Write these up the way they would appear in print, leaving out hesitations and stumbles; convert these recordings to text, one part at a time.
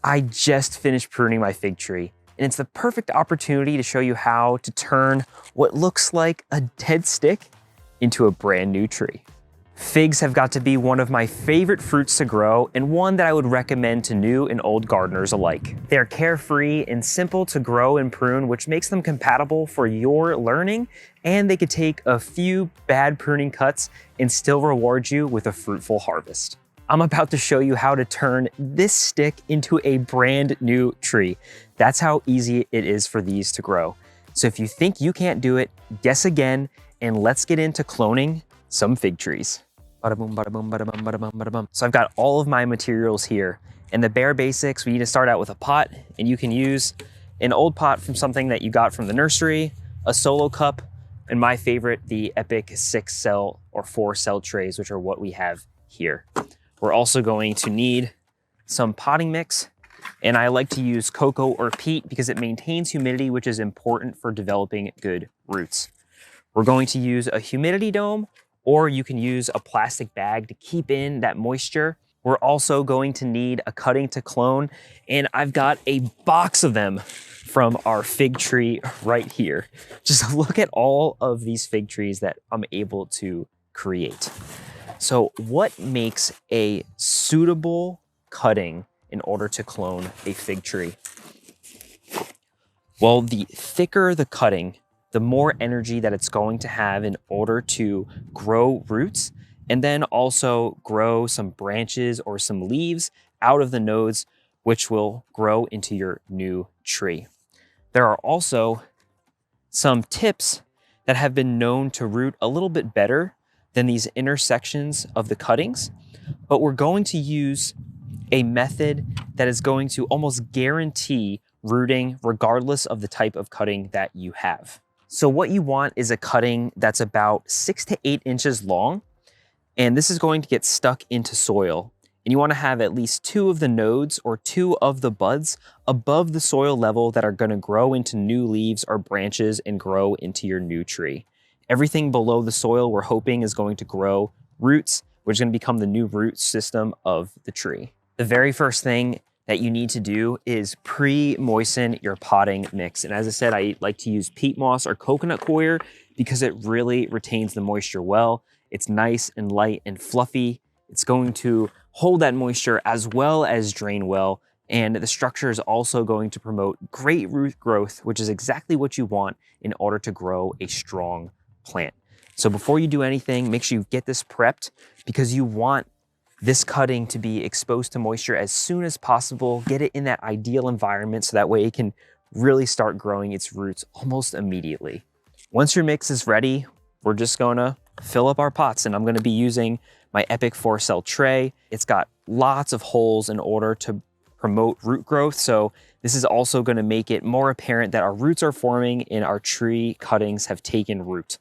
I just finished pruning my fig tree, and it's the perfect opportunity to show you how to turn what looks like a dead stick into a brand new tree. Figs have got to be one of my favorite fruits to grow, and one that I would recommend to new and old gardeners alike. They're carefree and simple to grow and prune, which makes them compatible for your learning, and they could take a few bad pruning cuts and still reward you with a fruitful harvest. I'm about to show you how to turn this stick into a brand new tree. That's how easy it is for these to grow. So if you think you can't do it, guess again, and let's get into cloning some fig trees. Bada boom, bada boom, bada boom, bada boom, bada boom. So I've got all of my materials here, and the bare basics, we need to start out with a pot, and you can use an old pot from something that you got from the nursery, a solo cup, and my favorite, the Epic 6-cell or 4-cell trays, which are what we have here. We're also going to need some potting mix, and I like to use cocoa or peat because it maintains humidity, which is important for developing good roots. We're going to use a humidity dome, or you can use a plastic bag to keep in that moisture. We're also going to need a cutting to clone, and I've got a box of them from our fig tree right here. Just look at all of these fig trees that I'm able to create. So what makes a suitable cutting in order to clone a fig tree? Well, the thicker the cutting, the more energy that it's going to have in order to grow roots, and then also grow some branches or some leaves out of the nodes, which will grow into your new tree. There are also some tips that have been known to root a little bit better than these intersections of the cuttings, but we're going to use a method that is going to almost guarantee rooting regardless of the type of cutting that you have. So what you want is a cutting that's about 6 to 8 inches long, and this is going to get stuck into soil. And you want to have at least 2 of the nodes or 2 of the buds above the soil level that are going to grow into new leaves or branches and grow into your new tree. Everything below the soil we're hoping is going to grow roots, which is going to become the new root system of the tree. The very first thing that you need to do is pre-moisten your potting mix. And as I said, I like to use peat moss or coconut coir because it really retains the moisture well. It's nice and light and fluffy. It's going to hold that moisture as well as drain well. And the structure is also going to promote great root growth, which is exactly what you want in order to grow a strong plant. So before you do anything, make sure you get this prepped because you want this cutting to be exposed to moisture as soon as possible. Get it in that ideal environment so that way it can really start growing its roots almost immediately. Once your mix is ready, we're just gonna fill up our pots, and I'm gonna be using my Epic 4-cell tray. It's got lots of holes in order to promote root growth, so this is also gonna make it more apparent that our roots are forming and our tree cuttings have taken root.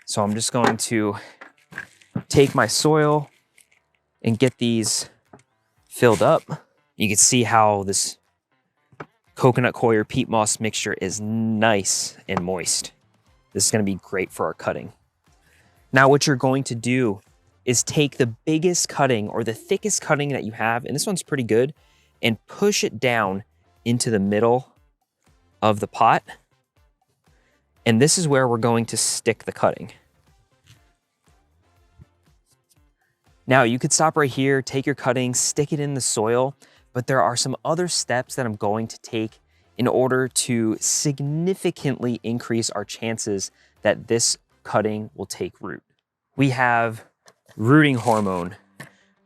So I'm just going to take my soil and get these filled up. You can see how this coconut coir peat moss mixture is nice and moist. This is going to be great for our cutting. Now what you're going to do is take the biggest cutting or the thickest cutting that you have, and this one's pretty good, and push it down into the middle of the pot. And this is where we're going to stick the cutting. Now you could stop right here, take your cutting, stick it in the soil, but there are some other steps that I'm going to take in order to significantly increase our chances that this cutting will take root. We have rooting hormone,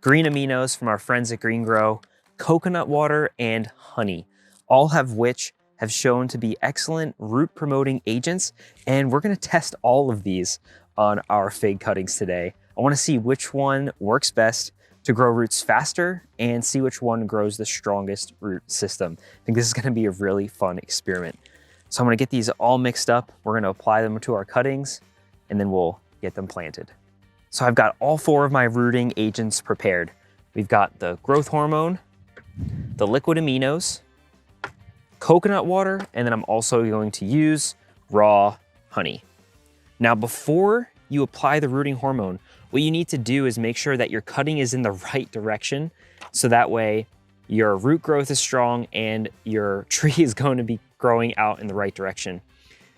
green aminos from our friends at Green Grow, coconut water, and honey, all of which have shown to be excellent root promoting agents, and we're gonna test all of these on our fig cuttings today. I wanna see which one works best to grow roots faster and see which one grows the strongest root system. I think this is gonna be a really fun experiment. So I'm gonna get these all mixed up. We're gonna apply them to our cuttings and then we'll get them planted. So I've got all 4 of my rooting agents prepared. We've got the growth hormone, the liquid aminos, coconut water, and then I'm also going to use raw honey. Now, before you apply the rooting hormone, what you need to do is make sure that your cutting is in the right direction, so that way your root growth is strong and your tree is going to be growing out in the right direction.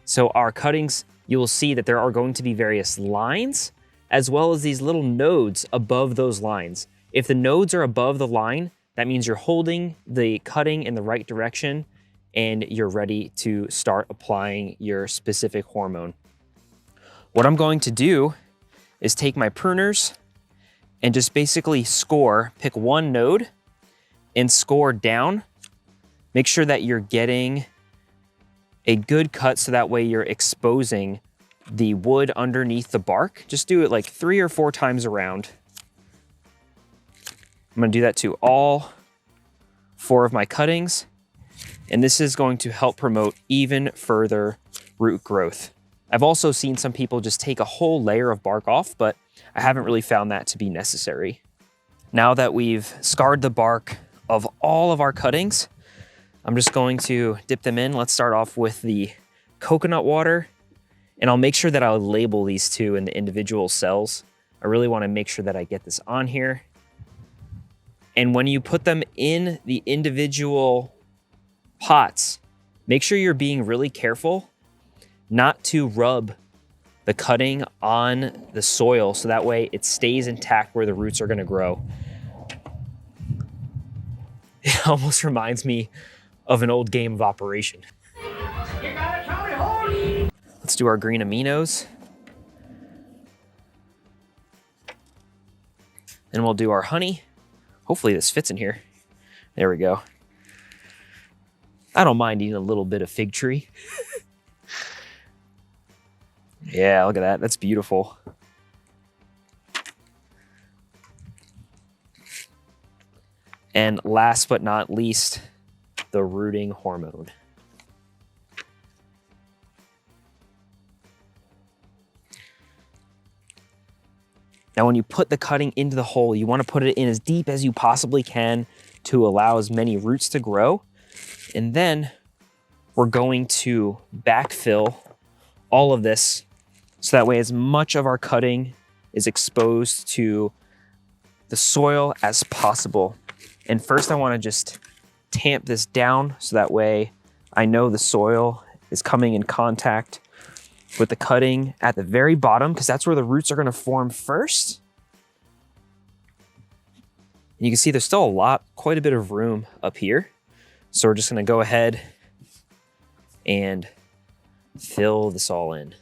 So our cuttings, you will see that there are going to be various lines as well as these little nodes above those lines. If the nodes are above the line, that means you're holding the cutting in the right direction and you're ready to start applying your specific hormone. What I'm going to do is take my pruners and just basically pick one node and score down. Make sure that you're getting a good cut so that way you're exposing the wood underneath the bark. Just do it like 3 or 4 times around. I'm gonna do that to all 4 of my cuttings, and this is going to help promote even further root growth. I've also seen some people just take a whole layer of bark off, but I haven't really found that to be necessary. Now that we've scarred the bark of all of our cuttings, I'm just going to dip them in. Let's start off with the coconut water, and I'll make sure that I'll label these two in the individual cells. I really want to make sure that I get this on here. And when you put them in the individual pots, make sure you're being really careful not to rub the cutting on the soil so that way it stays intact where the roots are going to grow. It almost reminds me of an old game of Operation. Let's do our green aminos. Then we'll do our honey. Hopefully this fits in here. There we go. I don't mind eating a little bit of fig tree. Yeah, look at that. That's beautiful. And last but not least, the rooting hormone. Now, when you put the cutting into the hole, you want to put it in as deep as you possibly can to allow as many roots to grow. And then we're going to backfill all of this so that way as much of our cutting is exposed to the soil as possible. And first I want to just tamp this down so that way I know the soil is coming in contact with the cutting at the very bottom, because that's where the roots are going to form first. And you can see there's still quite a bit of room up here. So we're just going to go ahead and fill this all in.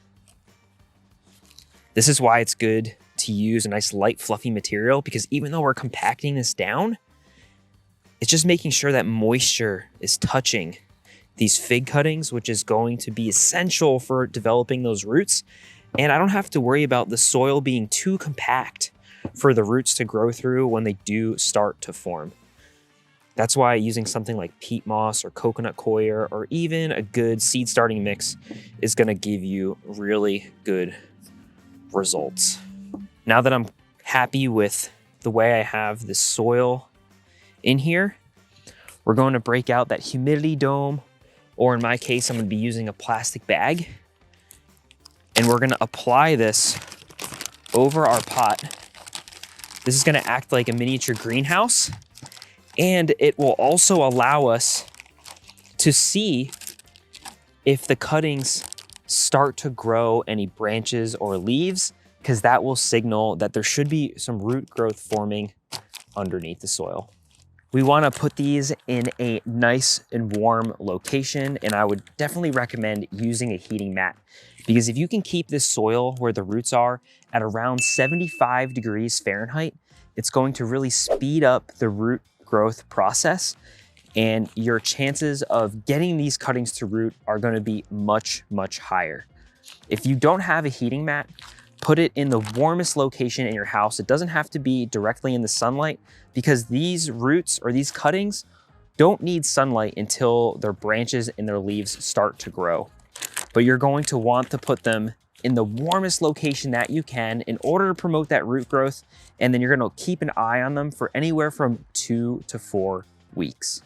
This is why it's good to use a nice light fluffy material, because even though we're compacting this down, it's just making sure that moisture is touching these fig cuttings, which is going to be essential for developing those roots. And I don't have to worry about the soil being too compact for the roots to grow through when they do start to form. That's why using something like peat moss or coconut coir or even a good seed starting mix is going to give you really good results. Now that I'm happy with the way I have the soil in here, we're going to break out that humidity dome, or in my case, I'm going to be using a plastic bag, and we're going to apply this over our pot. This is going to act like a miniature greenhouse, and it will also allow us to see if the cuttings start to grow any branches or leaves, because that will signal that there should be some root growth forming underneath the soil. We want to put these in a nice and warm location, and I would definitely recommend using a heating mat, because if you can keep this soil where the roots are at around 75 degrees Fahrenheit, it's going to really speed up the root growth process, and your chances of getting these cuttings to root are going to be much, much higher. If you don't have a heating mat, put it in the warmest location in your house. It doesn't have to be directly in the sunlight, because these roots or these cuttings don't need sunlight until their branches and their leaves start to grow. But you're going to want to put them in the warmest location that you can in order to promote that root growth. And then you're going to keep an eye on them for anywhere from 2 to 4 weeks.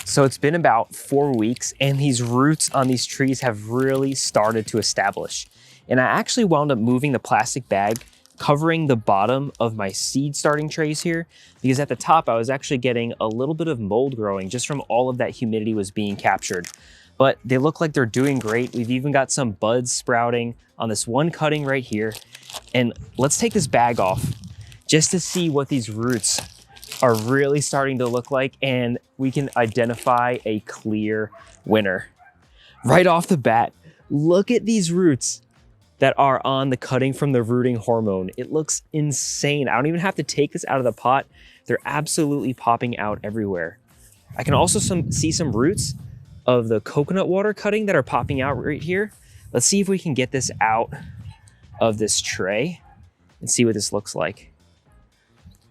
So it's been about 4 weeks, and these roots on these trees have really started to establish. And I actually wound up moving the plastic bag covering the bottom of my seed starting trays here, because at the top I was actually getting a little bit of mold growing just from all of that humidity was being captured. But they look like they're doing great. We've even got some buds sprouting on this one cutting right here. And let's take this bag off just to see what these roots are really starting to look like, and we can identify a clear winner. Right off the bat, look at these roots that are on the cutting from the rooting hormone. It looks insane. I don't even have to take this out of the pot. They're absolutely popping out everywhere. I can also see some roots of the coconut water cutting that are popping out right here. Let's see if we can get this out of this tray and see what this looks like.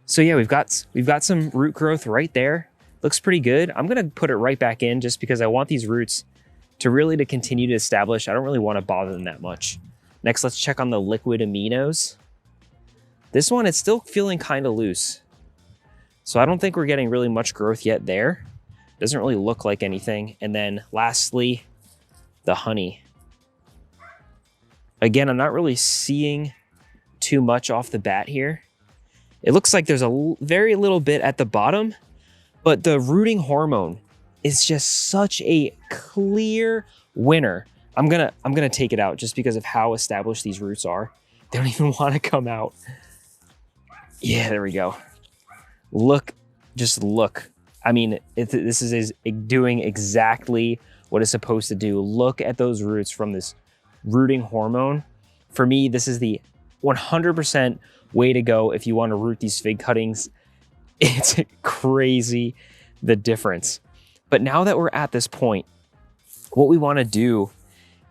So yeah, we've got some root growth right there. Looks pretty good. I'm gonna put it right back in just because I want these roots to continue to establish. I don't really want to bother them that much. Next, let's check on the liquid aminos. This one, it's still feeling kind of loose. So I don't think we're getting really much growth yet there. Doesn't really look like anything. And then lastly, the honey. Again, I'm not really seeing too much off the bat here. It looks like there's a very little bit at the bottom, but the rooting hormone is just such a clear winner. I'm gonna take it out just because of how established these roots are. They don't even want to come out. Yeah, there we go. Look, just look. I mean, this is doing exactly what it's supposed to do. Look at those roots from this rooting hormone. For me, this is the 100% way to go if you want to root these fig cuttings. It's crazy, the difference. But now that we're at this point, what we want to do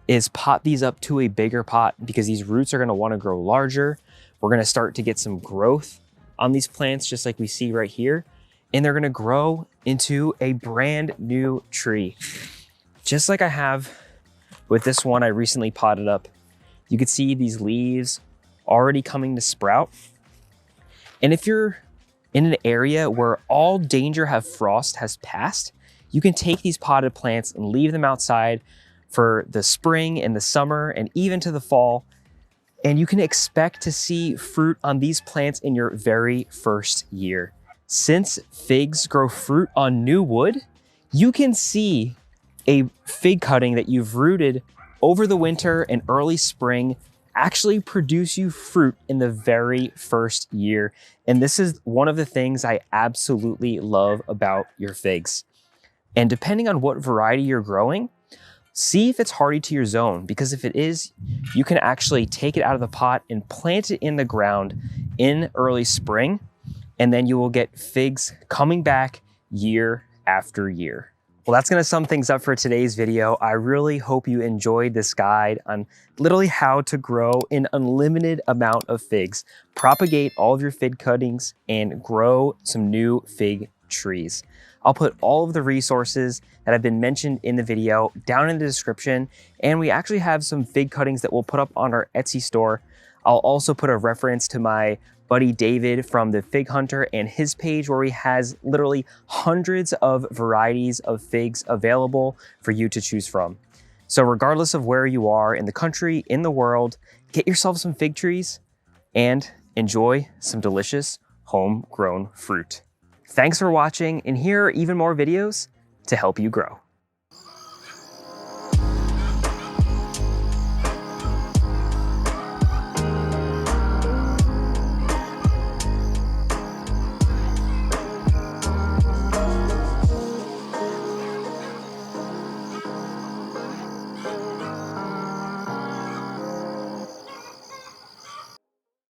is pot these up to a bigger pot because these roots are going to want to grow larger. We're going to start to get some growth on these plants, just like we see right here. And they're going to grow into a brand new tree. Just like I have with this one I recently potted up. You can see these leaves already coming to sprout. And if you're in an area where all danger of frost has passed, you can take these potted plants and leave them outside for the spring and the summer and even to the fall. And you can expect to see fruit on these plants in your very first year. Since figs grow fruit on new wood, you can see a fig cutting that you've rooted over the winter and early spring actually produce you fruit in the very first year. And this is one of the things I absolutely love about your figs. And depending on what variety you're growing, see if it's hardy to your zone, because if it is, you can actually take it out of the pot and plant it in the ground in early spring, and then you will get figs coming back year after year. Well, that's gonna sum things up for today's video. I really hope you enjoyed this guide on literally how to grow an unlimited amount of figs, propagate all of your fig cuttings, and grow some new fig trees. I'll put all of the resources that have been mentioned in the video down in the description, and we actually have some fig cuttings that we'll put up on our Etsy store. I'll also put a reference to my buddy David from the Fig Hunter and his page where he has literally hundreds of varieties of figs available for you to choose from. So regardless of where you are in the country, in the world, get yourself some fig trees and enjoy some delicious homegrown fruit. Thanks for watching, and here are even more videos to help you grow.